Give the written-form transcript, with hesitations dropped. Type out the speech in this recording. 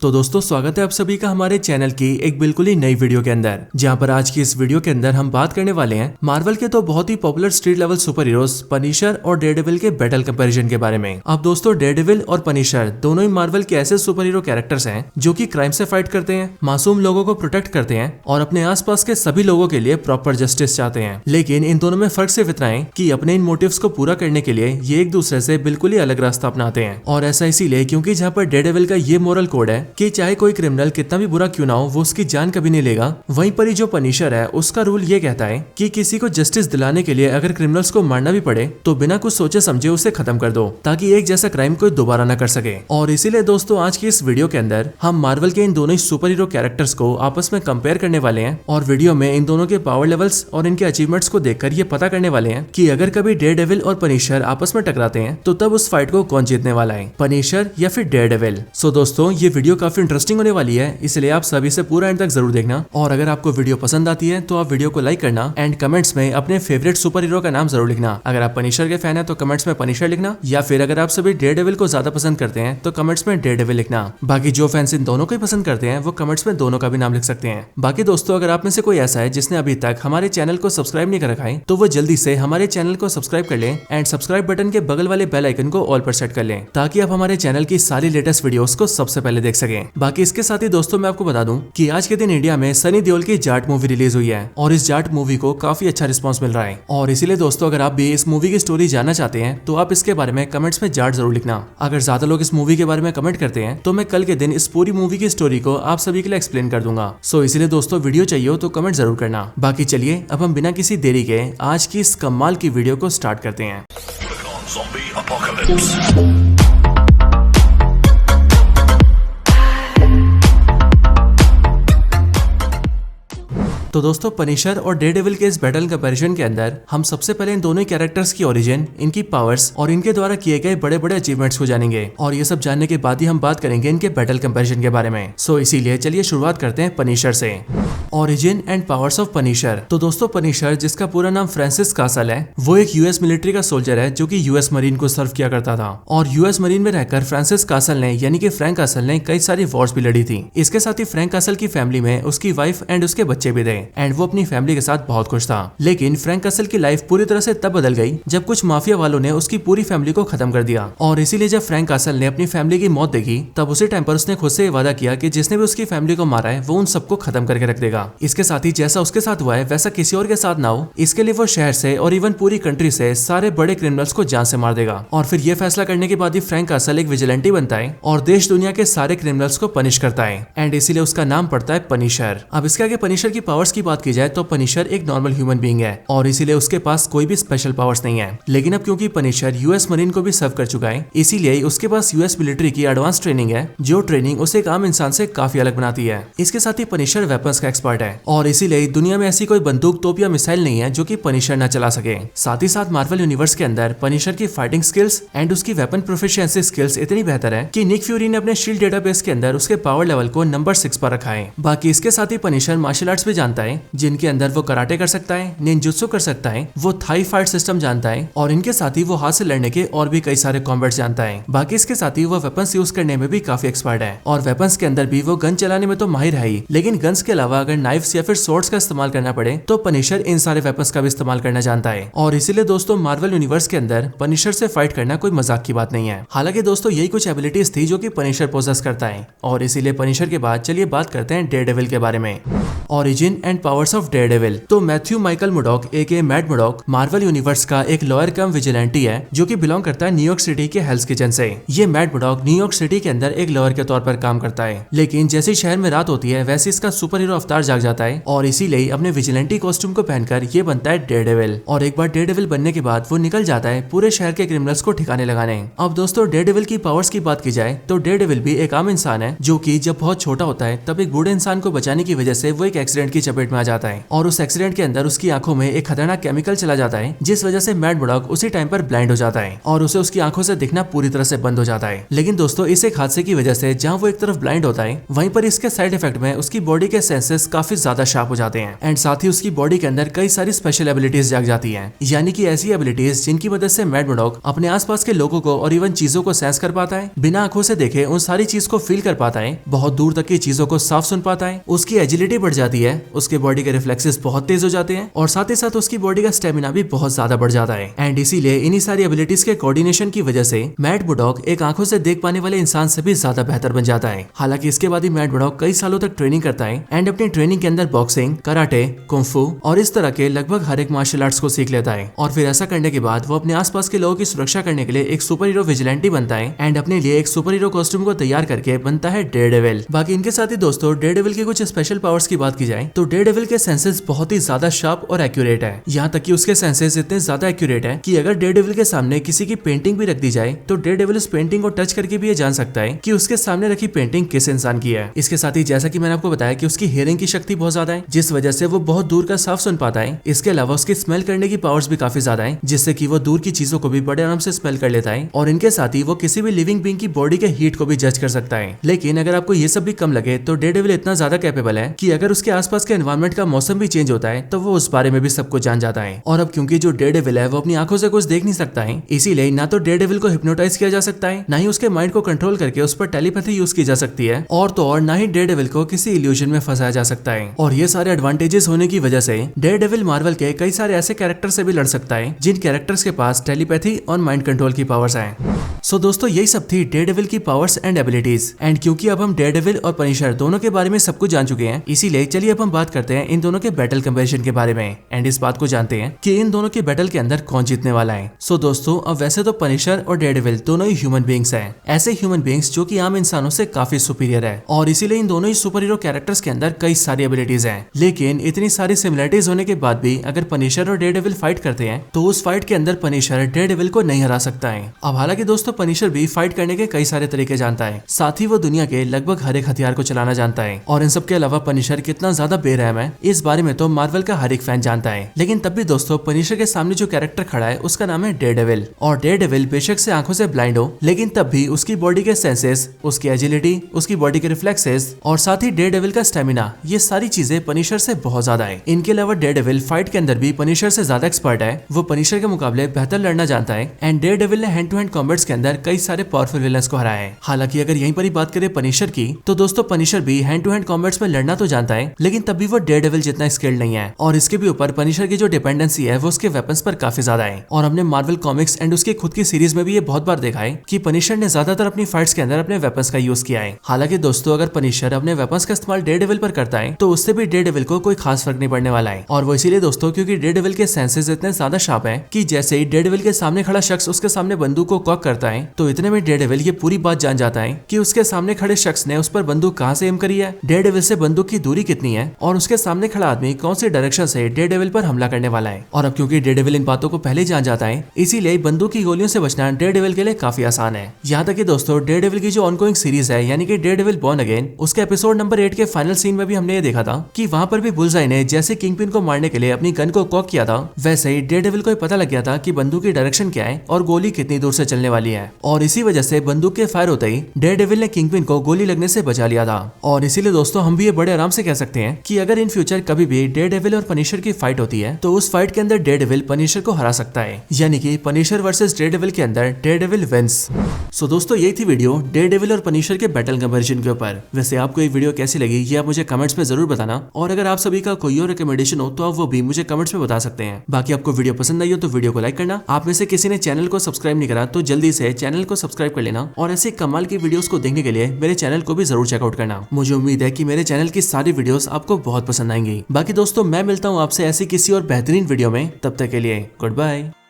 तो दोस्तों स्वागत है आप सभी का हमारे चैनल की एक बिल्कुल ही नई वीडियो के अंदर, जहां पर आज की इस वीडियो के अंदर हम बात करने वाले हैं मार्वल के तो बहुत ही popular street level superheroes Punisher और डेयरडेविल के बैटल कंपैरिजन के बारे में। अब दोस्तों डेयरडेविल और पनिशर दोनों ही मार्वल के ऐसे सुपर हीरो कैरेक्टर्स हैं जो कि क्राइम से फाइट करते हैं, मासूम लोगों को प्रोटेक्ट करते हैं और अपने आसपास के सभी लोगों के लिए प्रॉपर जस्टिस चाहते हैं। लेकिन इन दोनों में फर्क सिर्फ इतना है कि अपने इन मोटिव्स को पूरा करने के लिए ये एक दूसरे से बिल्कुल ही अलग रास्ता अपनाते हैं। और ऐसा इसीलिए क्योंकि जहाँ पर डेयरडेविल का ये मोरल कोड है कि चाहे कोई क्रिमिनल कितना भी बुरा क्यों ना हो वो उसकी जान कभी नहीं लेगा, वहीं पर ही जो पनिशर है उसका रूल ये कहता है कि किसी को जस्टिस दिलाने के लिए अगर क्रिमिनल्स को मारना भी पड़े तो बिना कुछ सोचे समझे उसे खत्म कर दो ताकि एक जैसा क्राइम कोई दोबारा ना कर सके। और इसीलिए दोस्तों आज की इस वीडियो के अंदर हम मार्वल के इन दोनों ही सुपर हीरो कैरेक्टर्स को आपस में कंपेयर करने वाले हैं और वीडियो में इन दोनों के पावर लेवल्स और इनके अचीवमेंट्स को देखकर ये पता करने वाले हैं कि अगर कभी डेयरडेविल और पनिशर आपस में टकराते हैं तो तब उस फाइट को कौन जीतने वाला है, पनिशर या फिर डेयरडेविल। सो दोस्तों ये वीडियो काफी इंटरेस्टिंग होने वाली है, इसलिए आप सभी से पूरा एंड तक जरूर देखना। और अगर आपको वीडियो पसंद आती है तो आप वीडियो को लाइक करना एंड कमेंट्स में अपने फेवरेट सुपर हीरो का नाम जरूर लिखना। अगर आप पनिशर के फैन है तो कमेंट्स में पनिशर लिखना, या फिर अगर आप सभी डेयरडेविल को ज्यादा पसंद करते हैं तो कमेंट्स में डेयरडेविल लिखना। बाकी जो फैंस इन दोनों को ही पसंद करते हैं वो कमेंट्स में दोनों का भी नाम लिख सकते हैं। बाकी दोस्तों अगर आप में से कोई ऐसा है जिसने अभी तक हमारे चैनल को सब्सक्राइब नहीं कर रखा है तो वो जल्दी से हमारे चैनल को सब्सक्राइब कर लें एंड सब्सक्राइब बटन के बगल वाले बेल आइकन को ऑल पर सेट कर लें ताकि आप हमारे चैनल की सारी लेटेस्ट वीडियोस को सबसे पहले देख सकें। बाकी इसके साथ ही दोस्तों मैं आपको बता दूं कि आज के दिन इंडिया में सनी देओल की जाट मूवी रिलीज हुई है और इस जाट मूवी को काफी अच्छा रिस्पांस मिल रहा है। और इसीलिए दोस्तों अगर आप भी इस मूवी की स्टोरी जानना चाहते हैं तो आप इसके बारे में कमेंट्स में जाट जरूर लिखना। अगर ज्यादा लोग इस मूवी के बारे में कमेंट करते हैं तो मैं कल के दिन इस पूरी मूवी की स्टोरी को आप सभी के लिए एक्सप्लेन कर दूंगा। सो इसीलिए दोस्तों वीडियो चाहिए हो तो कमेंट जरूर करना। बाकी चलिए अब हम बिना किसी देरी के आज की इस कमाल की वीडियो को स्टार्ट करते हैं। तो दोस्तों पनिशर और डेयरडेविल के इस बैटल कंपैरिजन के अंदर हम सबसे पहले इन दोनों कैरेक्टर्स की ओरिजिन, इनकी पावर्स और इनके द्वारा किए गए बड़े बड़े अचीवमेंट्स को जानेंगे और ये सब जानने के बाद ही हम बात करेंगे इनके बैटल कंपैरिजन के बारे में। सो इसीलिए चलिए शुरुआत करते हैं पनिशर से। Origin and powers of Punisher. तो दोस्तों पनिशर जिसका पूरा नाम फ्रांसिस कासल है वो एक यूएस मिलिट्री का सोल्जर है जो कि यूएस मरीन को सर्व किया करता था और यूएस मरीन में रहकर फ्रांसिस कासल ने यानी कि फ्रैंक कासल ने कई सारी वॉर्स भी लड़ी थी। इसके साथ ही फ्रैंक कासल की फैमिली में उसकी वाइफ एंड उसके बच्चे भी थे एंड वो अपनी फैमिली के साथ बहुत खुश था। लेकिन फ्रैंक कासल की लाइफ पूरी तरह से तब बदल गई जब कुछ माफिया वालों ने उसकी पूरी फैमिली को खत्म कर दिया और इसीलिए जब फ्रैंक कासल ने अपनी फैमिली की मौत देखी तब उसी टाइम पर उसने खुद से वादा किया कि जिसने भी उसकी फैमिली को मारा है वो उन सबको खत्म करके रख देगा। इसके साथ ही जैसा उसके साथ हुआ है वैसा किसी और के साथ ना हो, इसके लिए वो शहर से और इवन पूरी कंट्री से सारे बड़े क्रिमिनल्स को जान से मार देगा। और फिर ये फैसला करने के बाद ही फ्रैंक कासल एक विजिलेंटी बनता है और देश दुनिया के सारे क्रिमिनल्स को पनिश करता है एंड इसीलिए उसका नाम पड़ता है पनिशर। अब इसके आगे पनिशर की पावर्स की बात की जाए तो पनिशर एक नॉर्मल ह्यूमन बीइंग है और इसीलिए उसके पास कोई भी स्पेशल पावर्स नहीं है। लेकिन अब क्योंकि पनिशर यूएस मरीन को भी सर्व कर चुका है इसीलिए उसके पास यूएस मिलिट्री की एडवांस ट्रेनिंग है जो ट्रेनिंग उसे एक आम इंसान से काफी अलग बनाती है। इसके साथ ही पनिशर वेपन्स का एक्सपर्ट है और इसीलिए दुनिया में ऐसी कोई बंदूक, तोप या मिसाइल नहीं है जो कि पनिशर न चला सके। साथ ही साथ मार्वल यूनिवर्स के अंदर पनिशर की फाइटिंग स्किल्स एंड उसकी वेपन प्रोफिशिएंसी स्किल्स इतनी बेहतर है कि निक फ्यूरी ने अपने शील्ड डेटाबेस के अंदर उसके पावर लेवल को नंबर 6 पर रखा है। बाकी इसके साथ ही पनिशर मार्शल आर्ट्स भी जानता है जिनके अंदर वो कराटे कर सकता है, निंजुत्सु कर सकता है, वो थाई फाइट सिस्टम जानता है और इनके साथ ही वो हाथ से लड़ने के और भी कई सारे कॉम्बैट्स जानता है। बाकी इसके साथ ही वो वेपन्स यूज करने में भी काफी एक्सपर्ट है और वेपन्स के अंदर भी वो गन चलाने में तो माहिर है ही, लेकिन गन्स के अलावा अगर नाइफ्स या फिर सोर्ड्स का इस्तेमाल करना पड़े तो पनिशर इन सारे वेपन्स का भी इस्तेमाल करना जानता है। और इसीलिए दोस्तों मार्वल यूनिवर्स के अंदर पनिशर से फाइट करना कोई मजाक की बात नहीं है। हालांकि दोस्तों यही कुछ एबिलिटीज थी जो कि पनिशर पोजेस करता है और इसीलिए पनिशर के बाद चलिए बात करते हैं डेयरडेविल के बारे में। Origin and powers of Daredevil. तो मैथ्यू माइकल मुडॉक एके मैड मुडॉक मार्वल यूनिवर्स का एक लॉयर कम विजिलेंटी है जो कि बिलोंग करता है न्यूयॉर्क सिटी के हेल्स किचन से। ये मैड मुडॉक न्यूयॉर्क सिटी के अंदर एक लॉयर के तौर पर काम करता है, लेकिन जैसे शहर में रात होती है वैसे इसका सुपर हीरो अवतार जाग जाता है और इसीलिए अपने विजिलेंटी कॉस्ट्यूम को पहनकर ये बनता है डेयरडेविल। और एक बार डेयरडेविल बनने के बाद वो निकल जाता है पूरे शहर के क्रिमिनल्स को ठिकाने लगाने। अब दोस्तों डेयरडेविल की पावर्स की बात की जाए तो डेयरडेविल भी एक आम इंसान है जो कि जब बहुत छोटा होता है तब एक बूढ़े इंसान को बचाने की वजह से वो एक एक एक्सीडेंट की चपेट में आ जाता है और उस एक्सीडेंट के अंदर उसकी आंखों में एक खतरनाक केमिकल चला जाता है, जिस वजह से मैड बुलॉक उसी टाइम पर ब्लाइंड हो जाता है और उसे उसकी आंखों से दिखना पूरी तरह से बंद हो जाता है। लेकिन दोस्तों इस एक हादसे की वजह से जहाँ वो एक तरफ ब्लाइंड होता है, वहीं पर इसके साइड इफेक्ट में उसकी बॉडी के सेंसेस काफी ज्यादा शार्प हो जाते हैं एंड साथ ही उसकी बॉडी के अंदर कई सारी स्पेशल एबिलिटीज जाग जाती है, यानी कि ऐसी एबिलिटीज जिनकी मदद से मैड बुलॉक अपने आसपास के लोगों को और इवन चीजों को सेंस कर पाता है, बिना आंखों से देखे उन सारी चीज को फील कर पाता है, बहुत दूर तक की चीजों को साफ सुन पाता है, उसकी एजिलिटी बढ़ जाती है, उसके बॉडी के रिफ्लेक्सेस बहुत तेज हो जाते हैं और साथ ही साथ उसकी बॉडी का स्टेमिना भी बहुत ज्यादा बढ़ जाता है। एंड इसीलिए इन्हीं सारी एबिलिटीज के कोऑर्डिनेशन की वजह से मैड बुलॉक एक आंखों से देख पाने वाले इंसान से भी ज्यादा बेहतर बन जाता है। हालांकि इसके बाद ही मैड बुलॉक कई सालों तक ट्रेनिंग करता है एंड अपनी ट्रेनिंग के अंदर बॉक्सिंग, कराटे, कुंफू और इस तरह के लगभग हर एक मार्शल आर्ट्स को सीख लेता है और फिर ऐसा करने के बाद वो अपने आसपास के लोगों की सुरक्षा करने के लिए एक सुपर हीरो विजिलेंटी बनता है एंड अपने लिए एक सुपर हीरो कॉस्ट्यूम को तैयार करके बनता है डेयरडेविल। बाकी इनके साथ ही दोस्तों डेयरडेविल की कुछ स्पेशल पावर्स की बात की जाए तो डेयरडेविल के सेंसेस बहुत ही ज्यादा शार्प और एक्यूरेट है, यहाँ तक कि उसके सेंसेस इतने ज्यादा एक्यूरेट है कि अगर डेयरडेविल के सामने किसी की पेंटिंग भी रख दी जाए तो डेयरडेविल उस पेंटिंग को टच करके भी ये जान सकता है कि उसके सामने रखी पेंटिंग किस इंसान की है। इसके साथ ही जैसा कि मैंने आपको बताया कि उसकी हियरिंग की शक्ति बहुत ज्यादा है, जिस वजह से वो बहुत दूर का साफ सुन पाता है। इसके अलावा उसकी स्मेल करने की पावर्स भी काफी ज्यादा है, जिससे कि वो दूर की चीजों को भी बड़े आराम से स्मेल कर लेता है और इनके साथ ही वो किसी भी लिविंग बीइंग की बॉडी के हीट को भी जज कर सकता है। लेकिन अगर आपको ये सब भी कम लगे तो डेयरडेविल इतना ज्यादा कैपेबल है कि अगर उसके आसपास के एनवायरमेंट का मौसम भी चेंज होता है तो वो उस बारे में भी सब कुछ जान जाता है। और अब क्योंकि जो डेयरडेविल है वो अपनी आंखों से कुछ देख नहीं सकता है, इसीलिए ना तो डेयरडेविल को हिप्नोटाइज किया जा सकता है, ना ही उसके माइंड को कंट्रोल करके उस पर टेलीपैथी यूज की जा सकती है और तो और ना ही डेयरडेविल को किसी इल्यूजन में फंसाया जा सकता है। और ये सारे एडवांटेजेस होने की वजह से डेयरडेविल मार्वल के कई सारे ऐसे कैरेक्टर से भी लड़ सकता है जिन कैरेक्टर्स के पास टेलीपैथी और माइंड कंट्रोल की पावर्स हैं। सो दोस्तों यही सब थी डेयरडेविल की पावर्स एंड एबिलिटीज एंड क्योंकि अब हम डेयरडेविल और पनिशर दोनों के बारे में सब कुछ जान चुके हैं, इसीलिए चलिए अब हम बात करते हैं इन दोनों के बैटल कंपैरिजन के बारे में एंड इस बात को जानते हैं कि इन दोनों के बैटल के अंदर कौन जीतने वाला है। सो दोस्तों अब वैसे तो पनिशर और डेयरडेविल दोनों ही ह्यूमन बीइंग्स हैं, ऐसे ह्यूमन बीइंग्स जो कि आम इंसानों से काफी सुपीरियर है और इसीलिए इन दोनों ही सुपर हीरो कैरेक्टर्स के अंदर कई सारी एबिलिटीज हैं। लेकिन इतनी सारी सिमिलरिटीज होने के बाद भी अगर पनिशर और डेयरडेविल फाइट करते हैं तो उस फाइट के अंदर पनिशर डेयरडेविल को नहीं हरा सकता है। अब हालांकि दोस्तों पनिशर भी फाइट करने के कई सारे तरीके जानता है, साथ ही वो दुनिया के लगभग हर एक हथियार को चलाना जानता है और इन सब के अलावा पनिशर कितना ज्यादा बेरहम है इस बारे में तो मार्वल का हर एक फैन जानता है। लेकिन तब भी दोस्तों पनिशर के सामने जो कैरेक्टर खड़ा है उसका नाम है डेयरडेविल और डेयरडेविल बेशक से आंखों से ब्लाइंड हो लेकिन तब भी उसकी बॉडी के सेंसेस, उसकी एजिलिटी, उसकी बॉडी के रिफ्लेक्सेस और साथ ही डेयरडेविल का स्टेमिना, ये सारी चीजें पनिशर से बहुत ज्यादा है। इनके अलावा डेयरडेविल फाइट के अंदर भी पनिशर से ज्यादा एक्सपर्ट है, वो पनिशर के मुकाबले बेहतर लड़ना जानता है एंड डेयरडेविल ने हैंड टू हैंड कॉम्बैट्स के अंदर कई सारे पावरफुल विलन्स को हराया है। हालांकि अगर यहीं पर ही बात करें पनिशर की तो दोस्तों पनिशर भी हैंड टू हैंड कॉम्बैट्स में लड़ना तो जानता है लेकिन तब भी वो डेयरडेविल जितना स्किल्ड नहीं है और इसके भी ऊपर पनिशर की जो डिपेंडेंसी है वो उसके वेपन्स पर काफी ज्यादा है। और हमने मार्वल कॉमिक्स एंड उसकी खुद की सीरीज में भी ये बहुत बार देखा है कि पनिशर ने ज्यादातर अपनी फाइट्स के अंदर अपने वेपन्स का यूज किया है। हालांकि दोस्तों अगर पनिशर अपने वेपन्स का इस्तेमाल डेयरडेविल पर करता है तो उससे भी डेयरडेविल को कोई खास फर्क नहीं पड़ने वाला है और वो इसीलिए दोस्तों क्योंकि डेयरडेविल के सेंसेस इतने ज्यादा शार्प है कि जैसे ही डेयरडेविल के सामने खड़ा शख्स उसके सामने बंदूक को कॉक करता है तो इतने में डेयरडेविल ये पूरी बात जान जाता है कि उसके सामने खड़े शख्स ने उस पर बंदूक कहां से एम करी है, डेयरडेविल से बंदूक की दूरी कितनी है और उसके सामने खड़ा आदमी कौन से डायरेक्शन से डेयरडेविल पर हमला करने वाला है। और अब क्योंकि डेयरडेविल इन बातों को पहले जान जाता है इसीलिए बंदूक की गोलियों से बचना डेयरडेविल के लिए काफी आसान है। यहाँ तक कि दोस्तों डेयरडेविल की जो ऑनगोइंग सीरीज है यानी कि डेयरडेविल बॉर्न अगेन, उसके एपिसोड नंबर 8 के फाइनल सीन में भी हमने ये देखा था कि वहां पर भी बुलजाई ने जैसे किंगपिन को मारने के लिए अपनी गन को कॉक किया था वैसे ही डेयरडेविल को पता लग गया था कि बंदूक की डायरेक्शन क्या है और गोली कितनी दूर से चलने वाली है और इसी वजह से बंदूक के फायर होते ही डेयरडेविल ने किंगपिन को गोली लगने से बचा लिया था। और इसीलिए दोस्तों हम भी ये बड़े आराम से कह सकते हैं कि अगर इन फ्यूचर कभी भी डेयरडेविल और पनिशर की फाइट होती है तो उस फाइट के अंदर डेयरडेविल पनिशर को हरा सकता है, यानी कि पनिशर वर्सेस डेयरडेविल के अंदर डेयरडेविल विंस। सो दोस्तों यही थी वीडियो डेयरडेविल और पनिशर के बैटल कंपैरिजन के ऊपर। वैसे आपको ये वीडियो कैसी लगी ये आप मुझे कमेंट्स में जरूर बताना और अगर आप सभी का कोई और रिकमेंडेशन हो तो आप वो भी मुझे कमेंट्स में बता सकते हैं। बाकी आपको वीडियो पसंद आई हो तो वीडियो को लाइक करना, आप में से किसी ने चैनल को सब्सक्राइब नहीं करा तो जल्दी से चैनल को सब्सक्राइब कर लेना और ऐसे कमाल की वीडियोस को देखने के लिए मेरे चैनल को भी जरूर चेकआउट करना। मुझे उम्मीद है कि मेरे चैनल की सारी वीडियोस आपको बहुत पसंद आएंगी। बाकी दोस्तों मैं मिलता हूँ आपसे ऐसी किसी और बेहतरीन वीडियो में, तब तक के लिए गुड बाय।